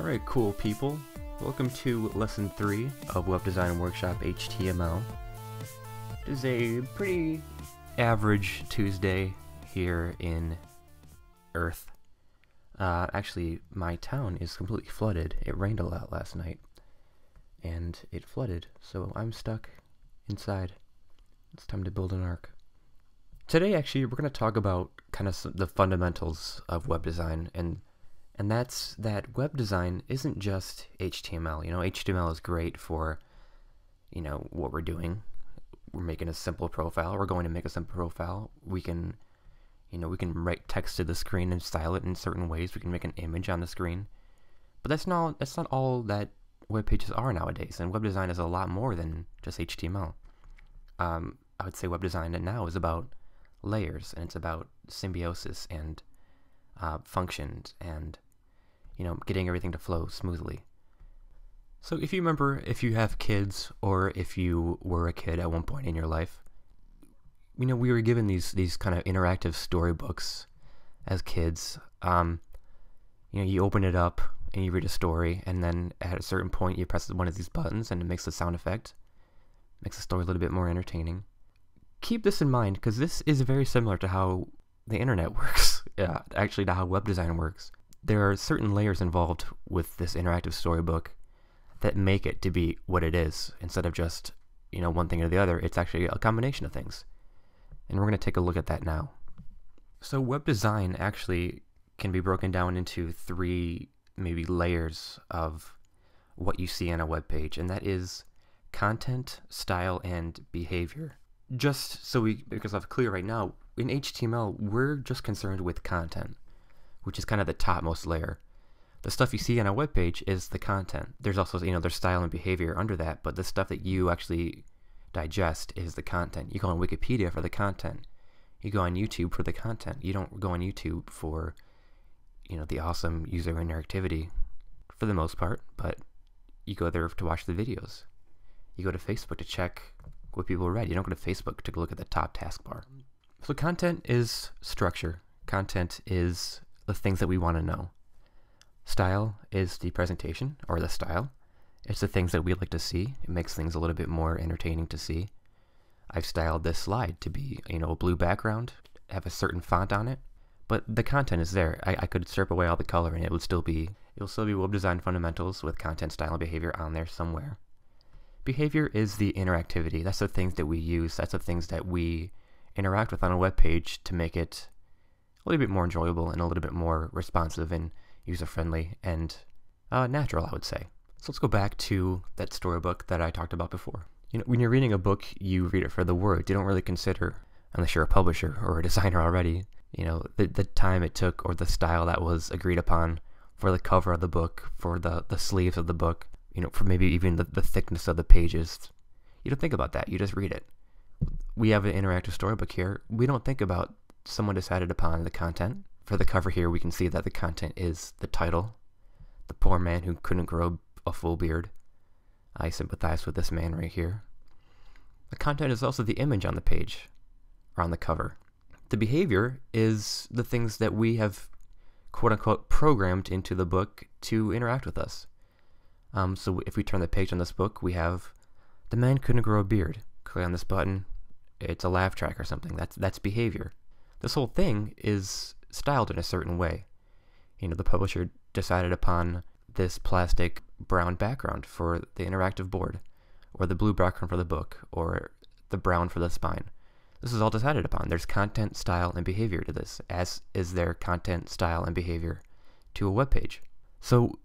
Alright, cool people. Welcome to Lesson 3 of Web Design Workshop HTML. It is a pretty average Tuesday here in Earth. Actually, my town is completely flooded. It rained a lot last night, and it flooded, so I'm stuck inside. It's time to build an ark. Today, actually, we're going to talk about kind of the fundamentals of web design, and that's that web design isn't just HTML. You know, HTML is great for, you know, what we're doing. We're making a simple profile. We're going to make a simple profile. We can, you know, we can write text to the screen and style it in certain ways. We can make an image on the screen. But that's not all that web pages are nowadays. And web design is a lot more than just HTML. I would say web design now is about layers, and it's about symbiosis and functions and, you know, getting everything to flow smoothly. So if you remember, if you have kids, or if you were a kid at one point in your life, you know, we were given these kind of interactive storybooks as kids. You know, you open it up and you read a story, and then at a certain point you press one of these buttons and it makes a sound effect. Makes the story a little bit more entertaining. Keep this in mind, because this is very similar to how the internet works. Yeah, actually to how web design works. There are certain layers involved with this interactive storybook that make it to be what it is. Instead of just, you know, one thing or the other, it's actually a combination of things. And we're going to take a look at that now. So web design actually can be broken down into three maybe layers of what you see on a web page, and that is content, style, and behavior. Just so we make ourselves clear right now, in HTML, we're just concerned with content, which is kind of the topmost layer. The stuff you see on a web page is the content. There's also, you know, there's style and behavior under that, but the stuff that you actually digest is the content. You go on Wikipedia for the content. You go on YouTube for the content. You don't go on YouTube for, you know, the awesome user interactivity for the most part, but you go there to watch the videos. You go to Facebook to check what people read. You don't go to Facebook to look at the top taskbar. So content is structure. Content is the things that we want to know. Style is the presentation, or the style. It's the things that we like to see. It makes things a little bit more entertaining to see. I've styled this slide to be, you know, a blue background, have a certain font on it, but the content is there. I could strip away all the color and it'll still be web design fundamentals with content, style, and behavior on there somewhere. Behavior is the interactivity. That's the things that we use. That's the things that we interact with on a web page to make it a little bit more enjoyable and a little bit more responsive and user-friendly and natural, I would say. So let's go back to that storybook that I talked about before. You know, when you're reading a book, you read it for the words. You don't really consider, unless you're a publisher or a designer already, you know, the time it took or the style that was agreed upon for the cover of the book, for the sleeves of the book, you know, for maybe even the thickness of the pages. You don't think about that. You just read it. We have an interactive storybook here. We don't think about someone decided upon the content. For the cover here, we can see that the content is the title, The Poor Man Who Couldn't Grow a Full Beard. I sympathize with this man right here. The content is also the image on the page, or on the cover. The behavior is the things that we have, quote-unquote, programmed into the book to interact with us. So if we turn the page on this book, we have The Man Couldn't Grow a Beard. Click on this button, it's a laugh track or something. That's behavior. This whole thing is styled in a certain way. You know, the publisher decided upon this plastic brown background for the interactive board, or the blue background for the book, or the brown for the spine. This is all decided upon. There's content, style, and behavior to this, as is there content, style, and behavior to a web page. So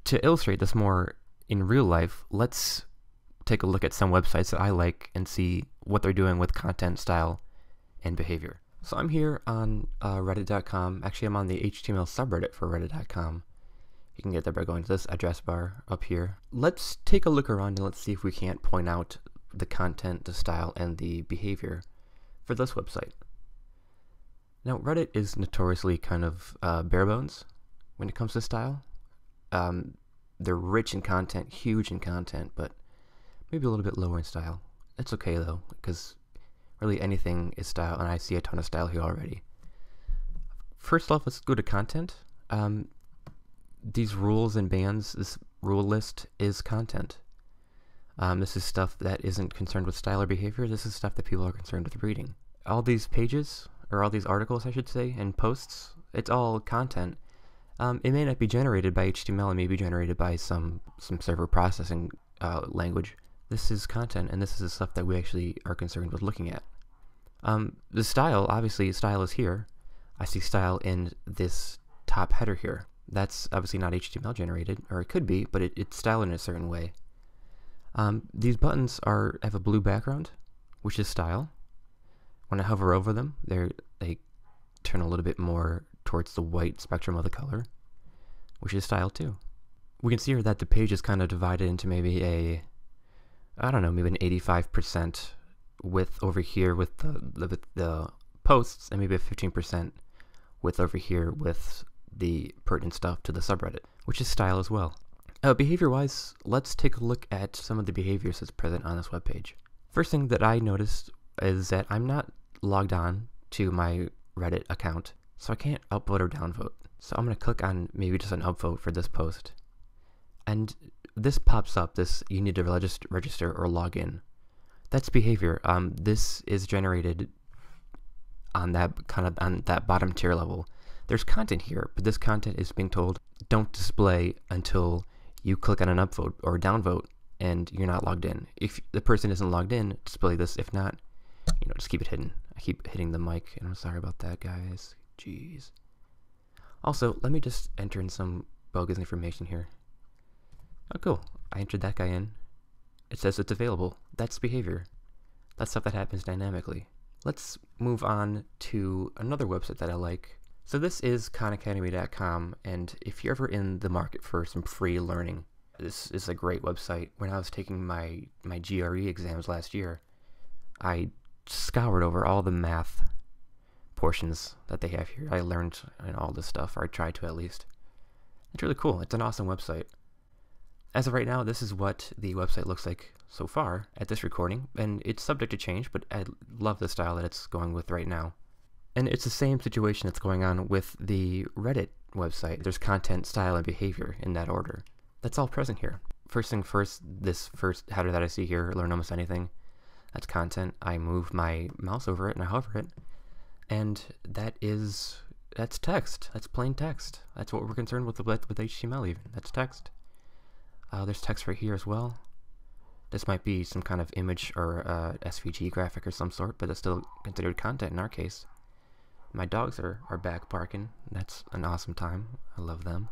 to illustrate this more in real life, let's take a look at some websites that I like and see what they're doing with content, style, and behavior. So I'm here on reddit.com. Actually, I'm on the HTML subreddit for reddit.com. You can get there by going to this address bar up here. Let's take a look around and let's see if we can't point out the content, the style, and the behavior for this website. Now, Reddit is notoriously kind of bare bones when it comes to style. They're rich in content, huge in content, but maybe a little bit lower in style. It's okay though, because really anything is style, and I see a ton of style here already. First off, let's go to content. these rules and bands, this rule list is content. This is stuff that isn't concerned with style or behavior. This is stuff that people are concerned with reading. All these pages, or all these articles, I should say, and posts, it's all content. It may not be generated by HTML. It may be generated by some server processing language. This is content, and this is the stuff that we actually are concerned with looking at. The style, obviously, style is here. I see style in this top header here. That's obviously not HTML generated, or it could be, but it's styled in a certain way. These buttons have a blue background, which is style. When I hover over them, they turn a little bit more towards the white spectrum of the color, which is style too. We can see here that the page is kind of divided into maybe maybe an 85% width over here with the posts, and maybe a 15% width over here with the pertinent stuff to the subreddit, which is style as well. Behavior-wise, let's take a look at some of the behaviors that's present on this webpage. First thing that I noticed is that I'm not logged on to my Reddit account, so I can't upvote or downvote. So I'm going to click on maybe just an upvote for this post. And this pops up, you need to register or log in. That's behavior. This is generated on that bottom tier level. There's content here, but this content is being told don't display until you click on an upvote or downvote and you're not logged in. If the person isn't logged in, display this. If not, just keep it hidden. I keep hitting the mic, and I'm sorry about that, guys. Jeez. Also, let me just enter in some bogus information here. Oh, cool. I entered that guy in. It says it's available. That's behavior. That's stuff that happens dynamically. Let's move on to another website that I like. So this is KhanAcademy.com, and if you're ever in the market for some free learning, this is a great website. When I was taking my GRE exams last year, I scoured over all the math portions that they have here. I learned all this stuff, or I tried to at least. It's really cool. It's an awesome website. As of right now, this is what the website looks like so far at this recording, and it's subject to change, but I love the style that it's going with right now. And it's the same situation that's going on with the Reddit website. There's content, style, and behavior in that order. That's all present here. First thing first, this first header that I see here, learn almost anything, that's content. I move my mouse over it and I hover it, and that's text. That's plain text. That's what we're concerned with HTML even. That's text. There's text right here as well. This might be some kind of image or SVG graphic or some sort, but it's still considered content in our case. My dogs are back barking. That's an awesome time. I love them.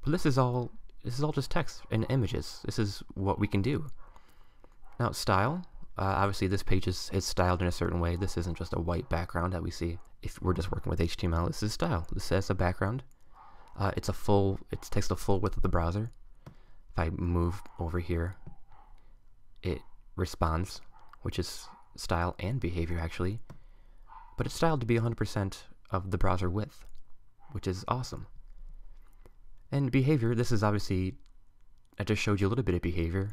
But this is all just text and images. This is what we can do. Now style. Obviously this page is styled in a certain way. This isn't just a white background that we see if we're just working with HTML. This is style. This has a background. It takes the full width of the browser. If I move over here, it responds, which is style and behavior actually. But it's styled to be 100% of the browser width, which is awesome. And behavior, this is obviously, I just showed you a little bit of behavior,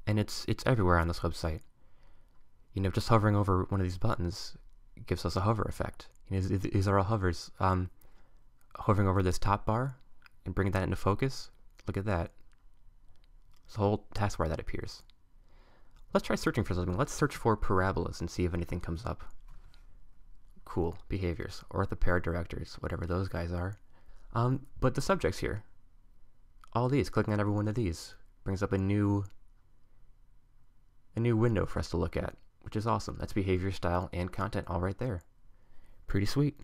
and it's everywhere on this website. Just hovering over one of these buttons gives us a hover effect. These are all hovers. Hovering over this top bar and bringing that into focus, look at that. It's a whole taskbar that appears. Let's try searching for something. Let's search for parabolas and see if anything comes up. Cool. Behaviors. Orthopara-directors, whatever those guys are. But the subjects here. All these, clicking on every one of these, brings up a new window for us to look at, which is awesome. That's behavior, style, and content all right there. Pretty sweet.